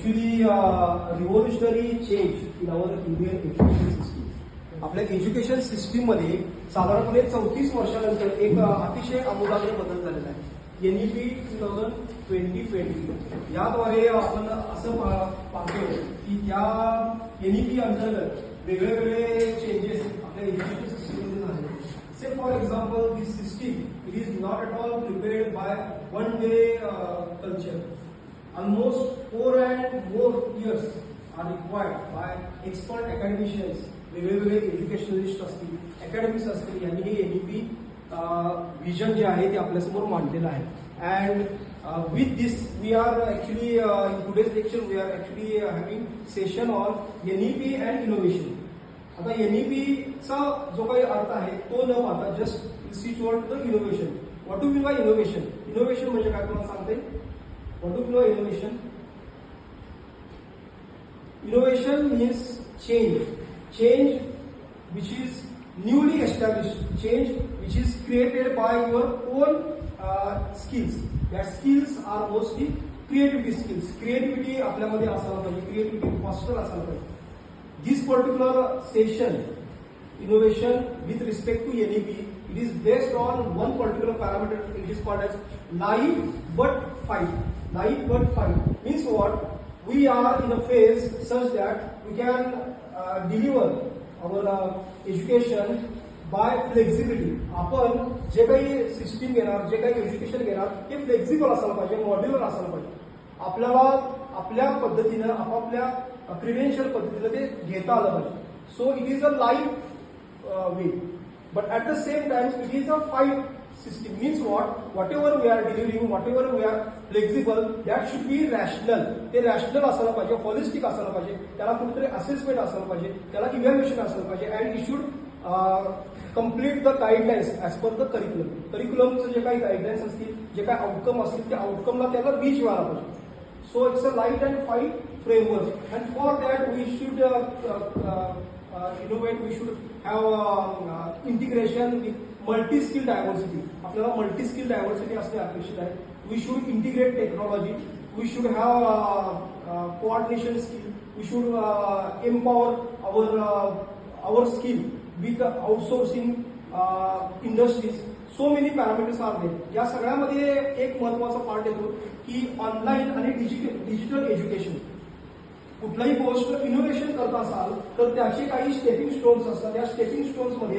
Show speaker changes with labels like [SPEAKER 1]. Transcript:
[SPEAKER 1] actually revolutionary change in our Indian education system. आपल्या education system मध्ये साधारणपणे 34 वर्षानंतर एक अतिशय आमूलाग्र बदल झालेला आहे. NEP 2020 याद्वारे आपण असं पाहतो की त्या NEP अंतर्गत वेगवेगळे चेंजेस आपल्या एज्युकेशन सिस्टीममध्ये झाले. Say for example, this system, it is not at all prepared by one day culture. Almost 4 and more years are required by expert academicians, वेगवेगळे एज्युकेशनलिस्ट असतील, अकॅडमिक्स असतील, यांनी हे NEP विजन जे आहे ते आपल्यासमोर मांडलेलं आहे. And with this we are actually in today's lecture we are actually having session on NEP and innovation. आता NEPचा जो काही अर्थ आहे तो न पाहता just switch word the innovation. What do mean by innovation? Innovation म्हणजे काय तुम्हाला सांगते? What do mean by innovation? Innovation means change which is newly established, change which is created by your own skills. That skills are mostly creativity skills. Creativity आपल्यामध्ये असायला पाहिजे, creativity foster असायला पाहिजे. This particular session, innovation with respect to NEP, it is based on one particular parameter. It is called as live but fight. Live but fight means what? We are in a phase such that we can deliver our education by flexibility. आपण जे काही system घेणार, जे काही education घेणार ते flexible असायला पाहिजे, मॉड्युलर असायला पाहिजे. आपल्याला आपल्या पद्धतीनं आपापल्या क्रिडेन्शियल पद्धतीनं ते घेता आलं पाहिजे. So it is a live way but at the same time it is a fight system. Means whatever we are delivering, whatever we are flexible, that should be rational. ते रॅशनल असायला पाहिजे, हॉलिस्टिक असायला पाहिजे, त्याला कुठेतरी assessment असायला पाहिजे, त्याला इव्हॅल्युएशन असायला पाहिजे. And it should complete the guidelines as per the curriculum. करिक्युलमचं जे काही गाईडलाईन्स असतील, जे काही आउटकम असतील, त्या आउटकमला त्याला रीच व्हायला पाहिजे. So it's a light and fight framework. And for that we should innovate, we should have integration with multi-skill diversity. आपल्याला multi-skill diversity असणे अपेक्षित आहे. We should integrate technology. We should have coordination skill. We should empower our skill with outsourcing industries. So many parameters are there. या सगळ्यामध्ये एक महत्वाचा part येतो की ऑनलाईन आणि डिजिटल एज्युकेशन. कुठलाही गोष्ट इनोव्हेशन करत असाल तर त्याचे काही स्टेपिंग स्टोन्स असतात. त्या स्टेपिंग स्टोन्स मध्ये